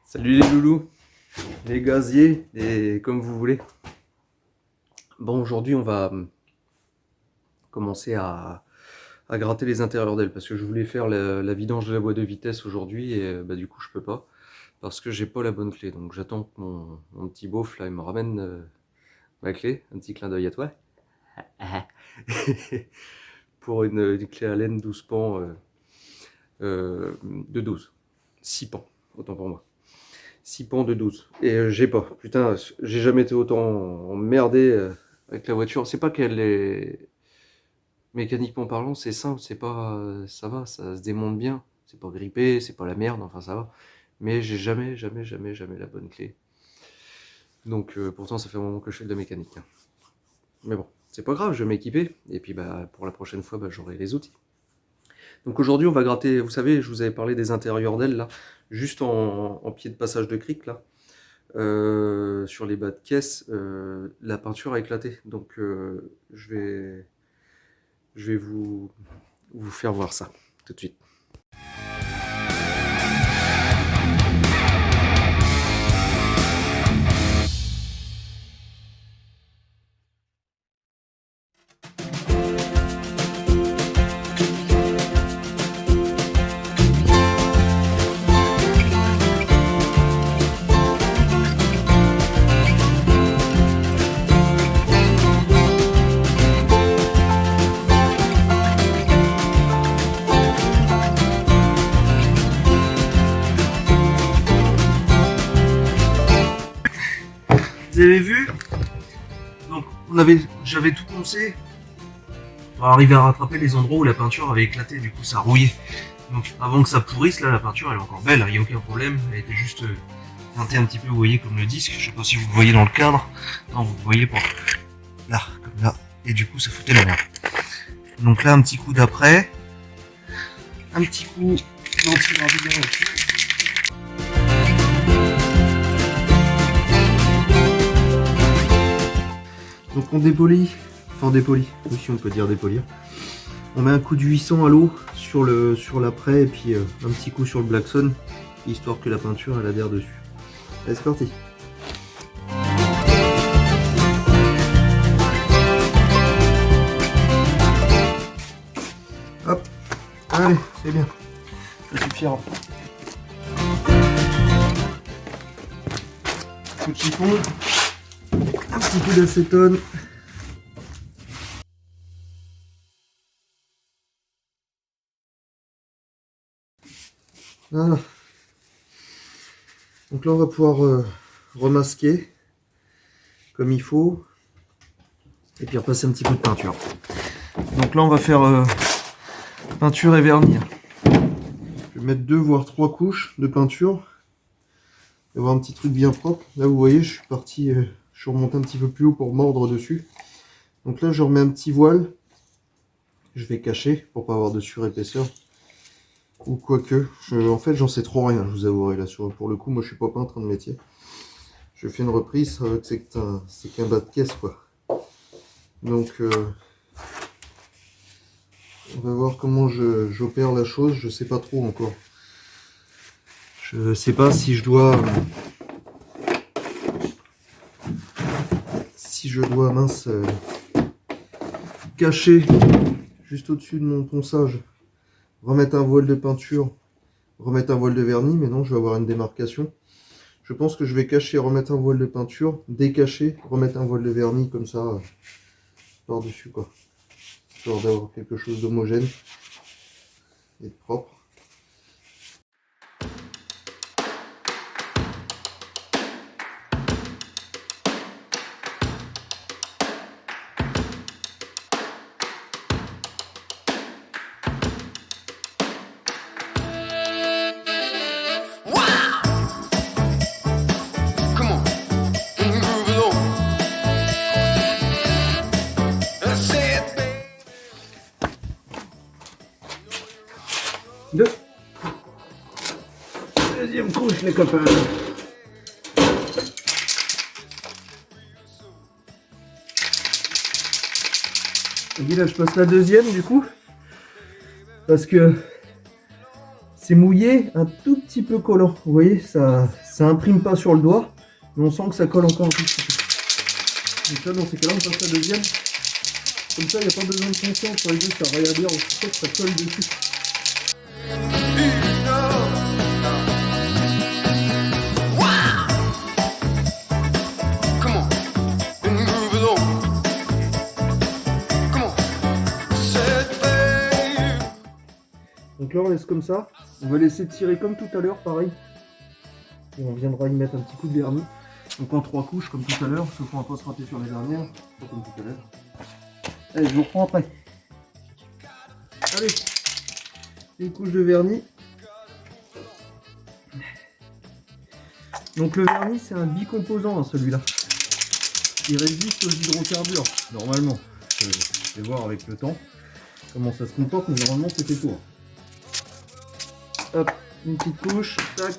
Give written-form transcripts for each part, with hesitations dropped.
Salut les loulous, les gaziers, et comme vous voulez. Bon, aujourd'hui on va commencer à gratter les intérieurs d'ailes parce que je voulais faire la vidange de la boîte de vitesse aujourd'hui et du coup je peux pas parce que j'ai pas la bonne clé. Donc j'attends que mon petit beauf là il me ramène ma clé. Un petit clin d'œil à toi. Pour une clé à laine 12 pans de 12. 6 pans, autant pour moi. 6 pans de 12. Et j'ai pas. Putain, j'ai jamais été autant emmerdé avec la voiture. C'est pas qu'elle est. Mécaniquement parlant, c'est simple, c'est pas. Ça va, ça se démonte bien. C'est pas grippé, c'est pas la merde, enfin ça va. Mais j'ai jamais la bonne clé. Donc pourtant, ça fait un moment que je fais de la mécanique, hein. Mais bon, c'est pas grave, je vais m'équiper. Et puis pour la prochaine fois, j'aurai les outils. Donc aujourd'hui, on va gratter. Vous savez, je vous avais parlé des intérieurs d'ailes là, juste en pied de passage de cric là. Sur les bas de caisse, la peinture a éclaté. Donc je vais vous faire voir ça tout de suite. Vous avez vu? Donc j'avais tout poncé pour arriver à rattraper les endroits où la peinture avait éclaté, du coup ça rouillait. Donc avant que ça pourrisse, là la peinture elle est encore belle, il n'y a aucun problème, elle était juste teintée un petit peu, vous voyez, comme le disque, je sais pas si vous voyez dans le cadre, non vous voyez pas, là, comme là, et du coup ça foutait la merde. Donc là un petit coup d'après, un petit coup d'anti-gravillon là-dessus. Donc on dépolit, enfin dépolit, aussi on peut dire dépolir. On met un coup de 800 à l'eau sur l'après et puis un petit coup sur le Blackson, histoire que la peinture elle adhère dessus. Allez, c'est parti. Hop, allez, c'est bien, ça suffira. Coup de chiffon, un petit peu d'acétone. Voilà. Donc là on va pouvoir remasquer comme il faut et puis repasser un petit peu de peinture. Donc là on va faire peinture et vernis. Je vais mettre 2 voire 3 couches de peinture et avoir un petit truc bien propre. Là vous voyez je suis parti, je suis remonté un petit peu plus haut pour mordre dessus. Donc là je remets un petit voile, je vais cacher pour pas avoir de surépaisseur. Ou quoique, en fait j'en sais trop rien, je vous avouerai là, pour le coup moi je suis pas peintre de métier. Je fais une reprise, c'est qu'un bas de caisse quoi. Donc on va voir comment j'opère la chose, je sais pas trop encore. Je sais pas si je dois mince cacher juste au-dessus de mon ponçage, remettre un voile de peinture, remettre un voile de vernis, mais non, je vais avoir une démarcation. Je pense que je vais cacher, remettre un voile de peinture, décacher, remettre un voile de vernis comme ça par-dessus quoi. Histoire d'avoir quelque chose d'homogène et de propre. Deuxième couche les copains. Et là je passe la deuxième du coup. Parce que c'est mouillé, un tout petit peu collant. Vous voyez, ça imprime pas sur le doigt, mais on sent que ça colle encore un tout petit peu. Donc là, dans ces cas-là, on passe à la deuxième. Comme ça, il n'y a pas besoin de conscience sur les deux, ça réagir au fait que ça colle dessus. Donc là on laisse comme ça, on va laisser tirer comme tout à l'heure, pareil. Et on viendra y mettre un petit coup de vernis. Donc en 3 couches comme tout à l'heure, sauf qu'on va pas se rater sur les dernières, pas comme tout à l'heure. Allez, je vous reprends après. Allez, une couche de vernis. Donc le vernis c'est un bicomposant, hein, celui-là. Il résiste aux hydrocarbures, normalement. Je vais voir avec le temps comment ça se comporte, mais normalement c'était tout. Hop, une petite couche, tac.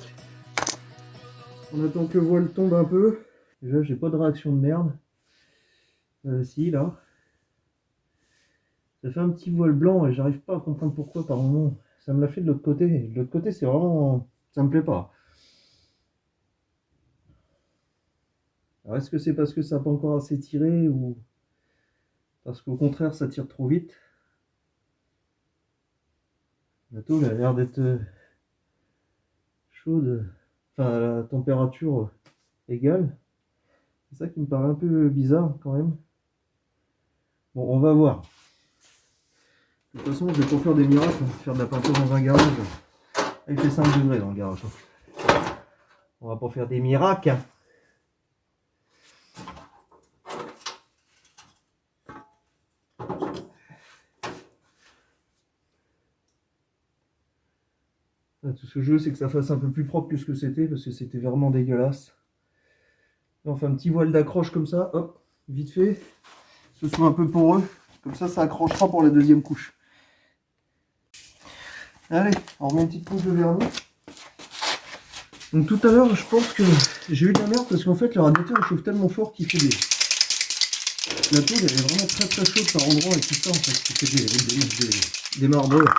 On attend que le voile tombe un peu. Déjà, j'ai pas de réaction de merde. Si, là. Ça fait un petit voile blanc et j'arrive pas à comprendre pourquoi par moment. Ça me l'a fait de l'autre côté. De l'autre côté, c'est vraiment... ça me plaît pas. Alors, est-ce que c'est parce que ça n'a pas encore assez tiré ou parce qu'au contraire, ça tire trop vite? La tôle a l'air d'être chaude. Enfin, à la température égale. C'est ça qui me paraît un peu bizarre quand même. Bon, on va voir. De toute façon, je vais pas faire des miracles, faire de la peinture dans un garage. Il fait 5 degrés dans le garage. On va pas faire des miracles. Tout ce que je veux, c'est que ça fasse un peu plus propre que ce que c'était, parce que c'était vraiment dégueulasse. Là, on fait un petit voile d'accroche comme ça, hop, vite fait. Que ce soit un peu poreux, comme ça accrochera pour la deuxième couche. Allez, on remet une petite couche de vernis. Donc tout à l'heure, je pense que j'ai eu de la merde, parce qu'en fait, le radiateur il chauffe tellement fort qu'il fait des... La tôle, elle est vraiment très chaude par endroit, et tout ça, en fait, qui fait des marbrures.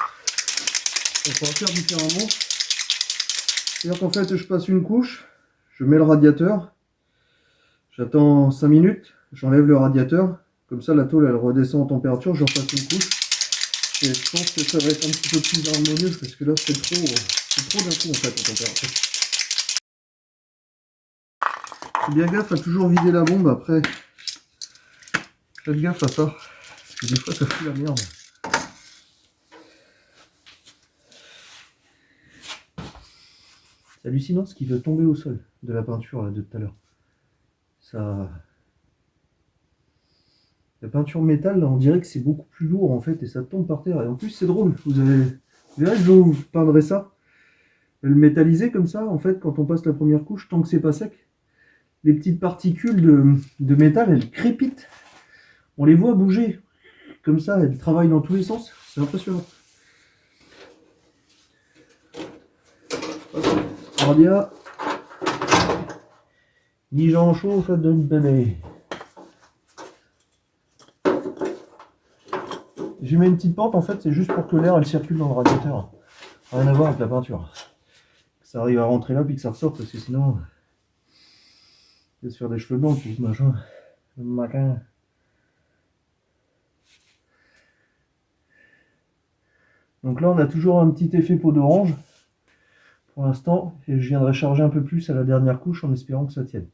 On va faire différemment. C'est-à-dire qu'en fait, je passe une couche, je mets le radiateur, j'attends 5 minutes, j'enlève le radiateur, comme ça la tôle elle redescend en température, je repasse une couche. Et je pense que ça va être un petit peu plus harmonieux, parce que là c'est trop d'un coup en fait en température. Fais bien gaffe à toujours vider la bombe après. Faites gaffe à ça, parce que des fois ça fout la merde. C'est hallucinant ce qui veut tomber au sol de la peinture là, de tout à l'heure. Ça... La peinture métal, là, on dirait que c'est beaucoup plus lourd en fait et ça tombe par terre. Et en plus c'est drôle, vous verrez que je vous peindrai ça. Le métallisé comme ça, en fait, quand on passe la première couche, tant que c'est pas sec, les petites particules de métal, elles crépitent. On les voit bouger. Comme ça, elles travaillent dans tous les sens. C'est impressionnant. Radia. Ni Jean chaud, fait de bébé. J'ai mis une petite pente, en fait, c'est juste pour que l'air elle circule dans le radiateur. Rien à voir avec la peinture. Que ça arrive à rentrer là, puis que ça ressort, parce que sinon, il va se faire des cheveux blancs, tout ce machin. Le matin. Donc là, on a toujours un petit effet peau d'orange pour l'instant, et je viendrai charger un peu plus à la dernière couche en espérant que ça tienne.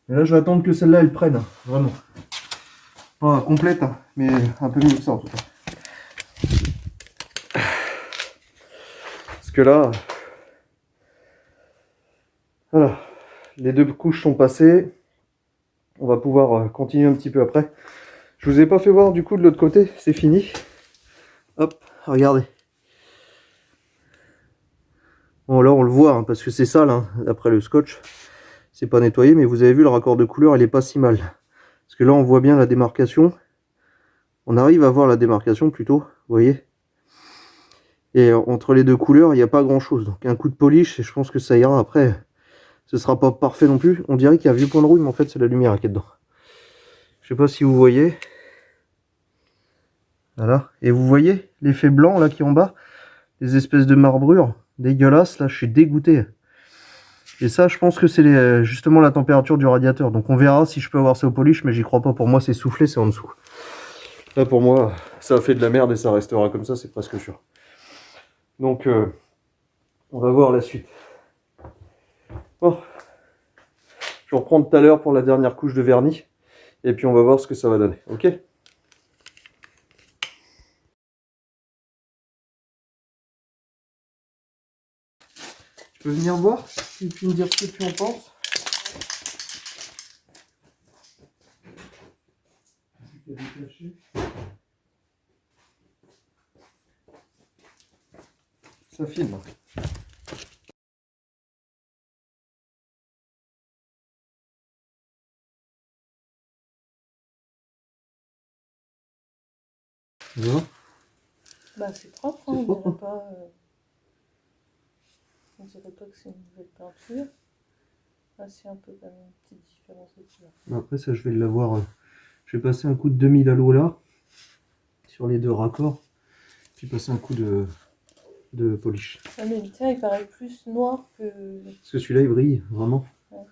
Mais là, je vais attendre que celle-là elle prenne, vraiment. Pas complète, hein, mais un peu mieux que ça en tout cas. Parce que là, voilà, les 2 couches sont passées. On va pouvoir continuer un petit peu après. Je vous ai pas fait voir du coup de l'autre côté, c'est fini. Hop, regardez. Bon là on le voit hein, parce que c'est sale hein, après le scotch. C'est pas nettoyé, mais vous avez vu le raccord de couleur, il est pas si mal. Parce que là on voit bien la démarcation. On arrive à voir la démarcation plutôt, vous voyez. Et entre les 2 couleurs, il n'y a pas grand chose. Donc un coup de polish, et je pense que ça ira. Après, ce sera pas parfait non plus. On dirait qu'il y a un vieux point de rouille, mais en fait c'est la lumière qui est dedans. Je sais pas si vous voyez. Voilà. Et vous voyez l'effet blanc là qui est en bas, les espèces de marbrures. dégueulasse, là, je suis dégoûté. Et ça, je pense que c'est justement la température du radiateur. Donc on verra si je peux avoir ça au polish, mais j'y crois pas. Pour moi, c'est soufflé, c'est en dessous. Là, pour moi, ça a fait de la merde et ça restera comme ça, c'est presque sûr. Donc, on va voir la suite. Bon. Je vais reprendre tout à l'heure pour la dernière couche de vernis. Et puis on va voir ce que ça va donner. Ok? Tu peux venir voir et puis me dire ce que tu en penses. Ça filme. Non. Bah c'est propre, hein, on dirait pas que c'est une nouvelle peinture. Ah, c'est un peu quand même une petite différence de couleur. Après ça je vais l'avoir. Je vais passer un coup de 2000 halo là. Sur les deux raccords. Puis passer un coup de polish. Ah mais le tien il paraît plus noir que... Parce que celui-là il brille vraiment. Ouais.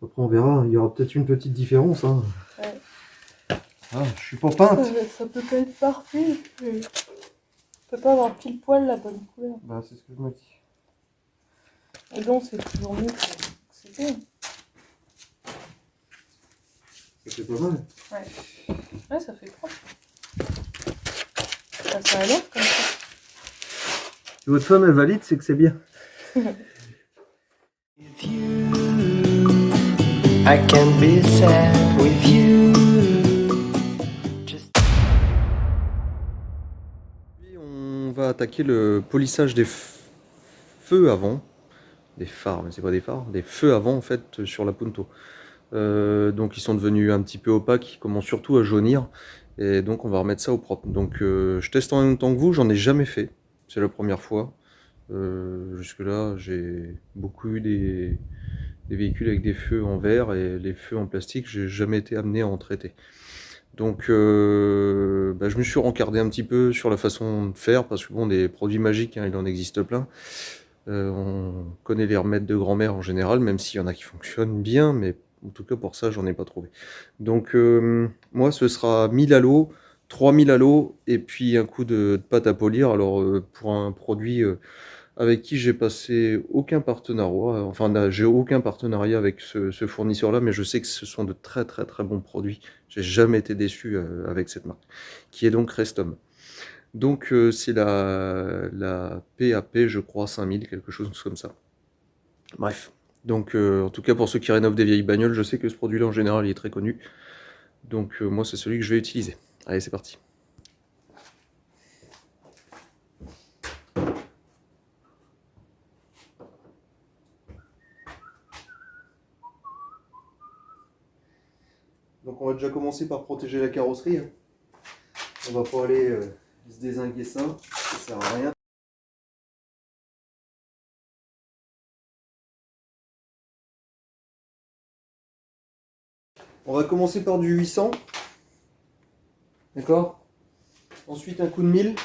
Après on verra, il y aura peut-être une petite différence. Hein. Ouais. Ah, je suis pas peintre. Ça peut pas être parfait. Mais... on peut pas avoir pile poil la bonne couleur. Bah c'est ce que je me dis. Et donc c'est toujours mieux que c'était. Ça fait pas mal. Ouais. Ouais, ça fait propre. Ça a l'air comme ça. Si votre femme elle valide, c'est que c'est bien. I can be sad with you. On va attaquer le polissage des feux avant. Des phares, mais c'est pas des phares, des feux avant en fait sur la Punto. Donc ils sont devenus un petit peu opaques, ils commencent surtout à jaunir. Et donc on va remettre ça au propre. Donc je teste en même temps que vous, j'en ai jamais fait. C'est la première fois. Jusque là j'ai beaucoup eu des véhicules avec des feux en verre et les feux en plastique, j'ai jamais été amené à en traiter. Donc je me suis rencardé un petit peu sur la façon de faire parce que bon, des produits magiques, hein, il en existe plein. On connaît les remèdes de grand-mère en général, même s'il y en a qui fonctionnent bien, mais en tout cas pour ça, j'en ai pas trouvé. Donc moi, ce sera 1000 à l'eau, 3000 à l'eau, et puis un coup de pâte à polir. Alors pour un produit avec qui j'ai passé aucun partenariat, enfin j'ai aucun partenariat avec ce fournisseur-là, mais je sais que ce sont de très très très bons produits. J'ai jamais été déçu avec cette marque, qui est donc Restom. Donc c'est la PAP, je crois, 5000, quelque chose comme ça. Bref. Donc en tout cas pour ceux qui rénovent des vieilles bagnoles, je sais que ce produit-là en général il est très connu. Donc moi c'est celui que je vais utiliser. Allez, c'est parti. Donc on va déjà commencer par protéger la carrosserie. On va pas aller se dézinguer ça sert à rien. On va commencer par du 800. D'accord? Ensuite un coup de 1000.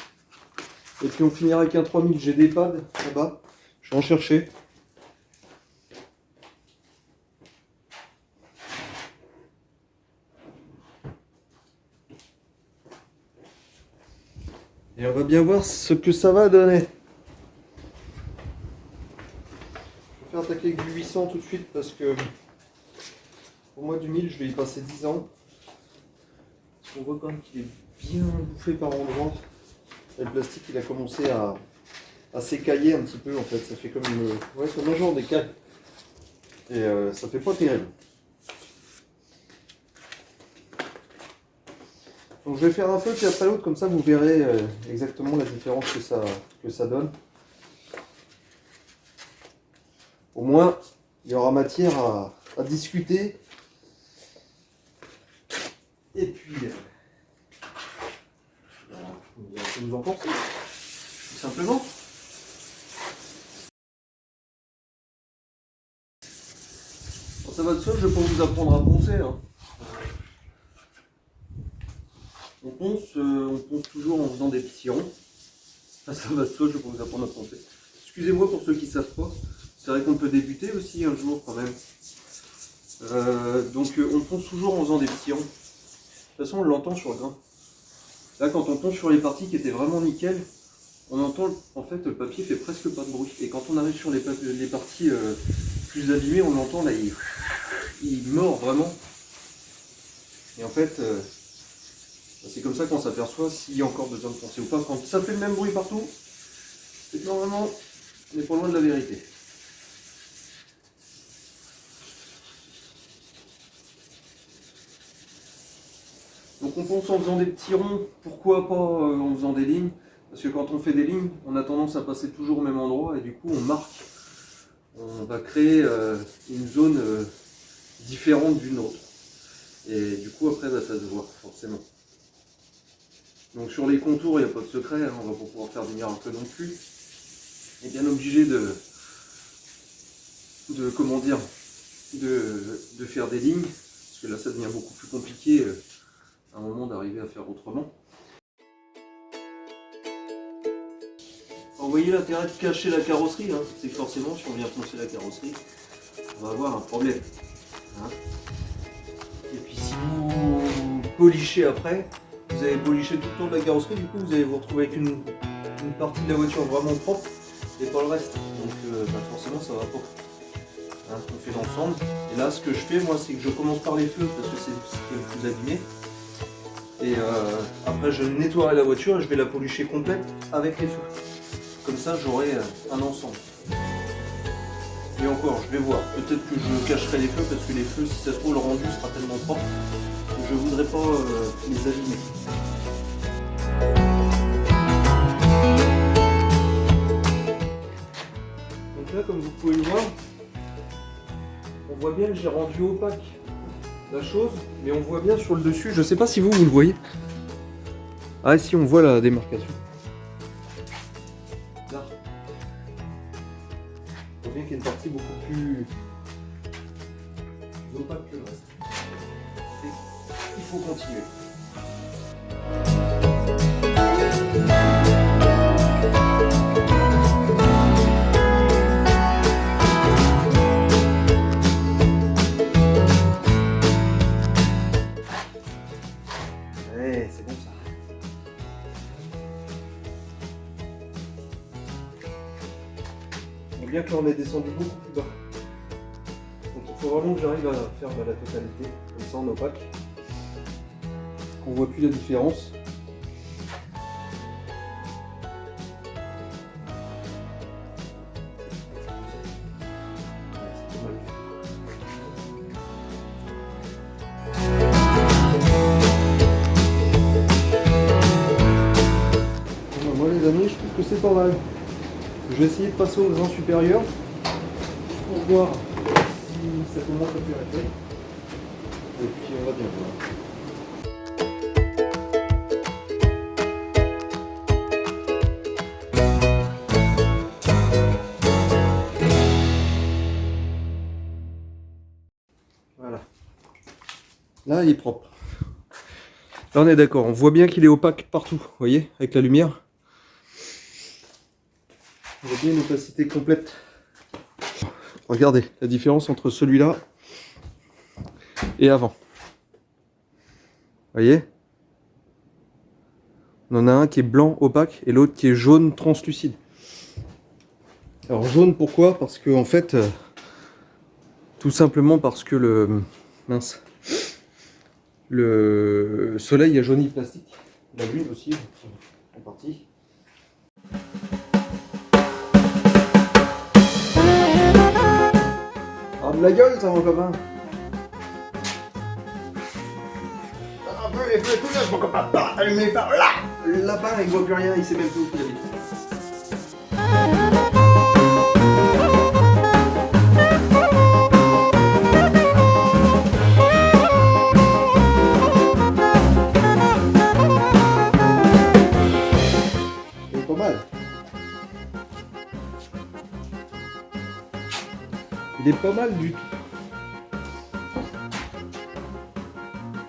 Et puis on finira avec un 3000. J'ai des pads là-bas. Je vais en chercher. Et on va bien voir ce que ça va donner. Je vais faire attaquer avec du 800 tout de suite parce que pour moi du 1000 je vais y passer 10 ans. Parce qu'on voit quand même qu'il est bien bouffé par endroits. Et le plastique il a commencé à s'écailler un petit peu en fait. Ça fait comme, comme un genre d'écaille. Et ça fait pas terrible. Donc je vais faire un feu puis après l'autre, comme ça vous verrez exactement la différence que ça donne. Au moins, il y aura matière à discuter. Et puis, voilà, vous verrez ce que vous en pensez, tout simplement. Bon, ça va de soi, je vais pas vous apprendre à poncer. Hein. On ponce toujours en faisant des petits ronds. Ça va de soi, je vais pas vous apprendre à poncer. Excusez-moi pour ceux qui ne savent pas. C'est vrai qu'on peut débuter aussi un jour quand même. Donc on ponce toujours en faisant des petits ronds. De toute façon on l'entend sur le grain. Là quand on ponce sur les parties qui étaient vraiment nickel, on entend en fait le papier fait presque pas de bruit. Et quand on arrive sur les parties plus abîmées, on l'entend là, il mord vraiment. Et en fait, c'est comme ça qu'on s'aperçoit s'il y a encore besoin de poncer ou pas. Quand ça fait le même bruit partout, c'est que normalement on n'est pas loin de la vérité. Donc on ponce en faisant des petits ronds, pourquoi pas en faisant des lignes? Parce que quand on fait des lignes, on a tendance à passer toujours au même endroit et du coup on marque. On va créer une zone différente d'une autre. Et du coup après ça se voit forcément. Donc sur les contours, il n'y a pas de secret, hein, on va pas pouvoir faire des miracles non plus. On est bien obligé comment dire, de faire des lignes, parce que là ça devient beaucoup plus compliqué à un moment d'arriver à faire autrement. Alors, vous voyez l'intérêt de cacher la carrosserie, hein, c'est que forcément si on vient poncer la carrosserie, on va avoir un problème. Hein. Et puis si vous polichez après, vous avez poliché tout le temps de la carrosserie, du coup vous allez vous retrouver avec une partie de la voiture vraiment propre et pas le reste. Donc forcément ça va pas. Hein, on fait l'ensemble. Et là ce que je fais moi c'est que je commence par les feux parce que c'est ce qui est le plus abîmé. Et après je nettoierai la voiture et je vais la policher complète avec les feux. Comme ça j'aurai un ensemble. Et encore, je vais voir. Peut-être que je cacherai les feux parce que les feux, si ça se trouve, le rendu sera tellement propre que je ne voudrais pas les abîmer. Donc là, comme vous pouvez le voir, on voit bien que j'ai rendu opaque la chose, mais on voit bien sur le dessus, je ne sais pas si vous le voyez. Ah si, on voit la démarcation. Là. On voit bien qu'il y a une partie beaucoup plus opaque que le reste. Et il faut continuer. Ouais, c'est bon ça. On voit bien que là on est descendu beaucoup plus bas. Donc il faut vraiment que j'arrive à faire la totalité, comme ça en opaque. On voit plus la différence. Moi les amis, je trouve que c'est pas mal. Je vais essayer de passer au grain supérieur pour voir si ça commence à faire effet. Et puis on va bien voir. Voilà. Là il est propre. Là on est d'accord, on voit bien qu'il est opaque partout, vous voyez, avec la lumière. On voit bien une opacité complète. Regardez la différence entre celui-là et avant. Vous voyez? On en a un qui est blanc opaque et l'autre qui est jaune translucide. Alors jaune pourquoi? Parce que en fait, tout simplement parce que le soleil a jauni le plastique. La lune aussi, en partie. Ah, de la gueule ça mon copain. Un peu les feux tout neufs mon copain. Allumez les phares là. Le lapin il voit plus rien, il sait même plus où il habite. Pas mal. Il est pas mal du tout.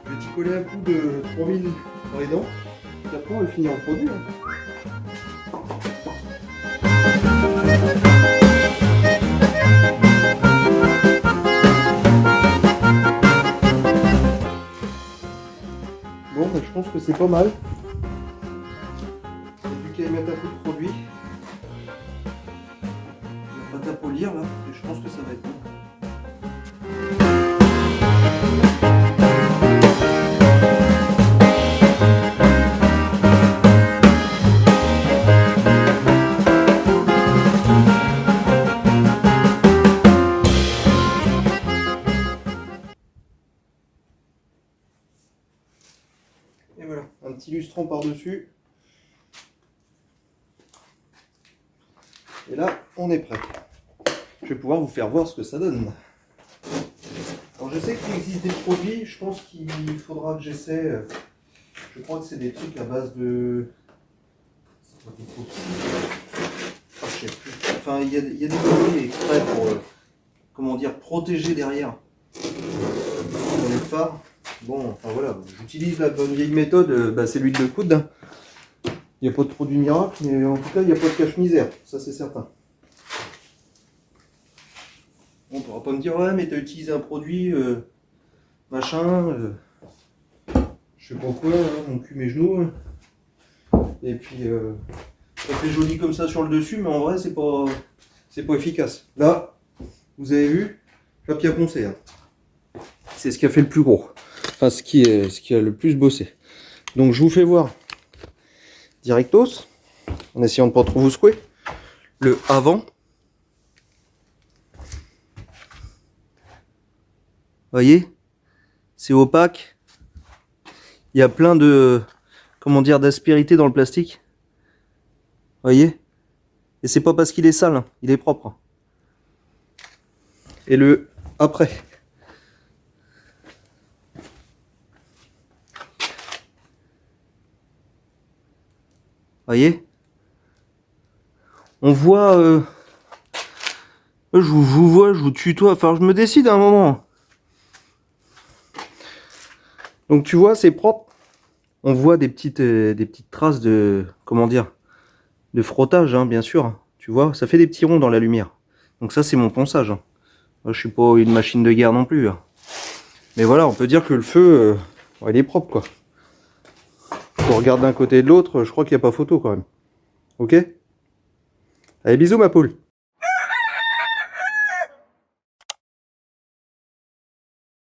Je vais t'y coller un coup de 3000 dans les dents. Et après on va le finir en produit. Hein. que c'est pas mal. Il n'y a plus qu'à y mettre un coup de produit. On va pas tapolir là, et je pense que ça va être bon. Et voilà, un petit lustron par-dessus. Et là, on est prêt. Je vais pouvoir vous faire voir ce que ça donne. Alors je sais qu'il existe des produits, je pense qu'il faudra que j'essaie. Je crois que c'est des trucs à base de... C'est pas des je sais plus. Enfin, il y a des produits exprès pour, comment dire, protéger derrière les phares. Bon, enfin voilà, j'utilise la bonne vieille méthode, c'est l'huile de coude. Il n'y a pas de produit miracle, mais en tout cas, il n'y a pas de cache-misère, ça c'est certain. On ne pourra pas me dire, ouais, mais tu as utilisé un produit, machin, je sais pas quoi, hein, mon cul, mes genoux. Et puis, ça fait joli comme ça sur le dessus, mais en vrai, c'est pas efficace. Là, vous avez vu, papier à poncer. Hein. C'est ce qui a fait le plus gros. Enfin, ce qui a le plus bossé. Donc, je vous fais voir directos, en essayant de pas trop vous secouer, le avant. Voyez, c'est opaque. Il y a plein de, comment dire, d'aspérité dans le plastique. Voyez, et c'est pas parce qu'il est sale, hein, il est propre. Et le après. Voyez, on voit, je vous vois, je vous tutoie, enfin je me décide à un moment. Donc tu vois, c'est propre. On voit des petites traces de, comment dire, de frottage, hein, bien sûr. Tu vois, ça fait des petits ronds dans la lumière. Donc ça, c'est mon ponçage. Hein. Moi, je suis pas une machine de guerre non plus. Hein. Mais voilà, on peut dire que le feu, il est propre, quoi. On regarde d'un côté et de l'autre, je crois qu'il n'y a pas photo, quand même. Ok? Allez, bisous, ma poule.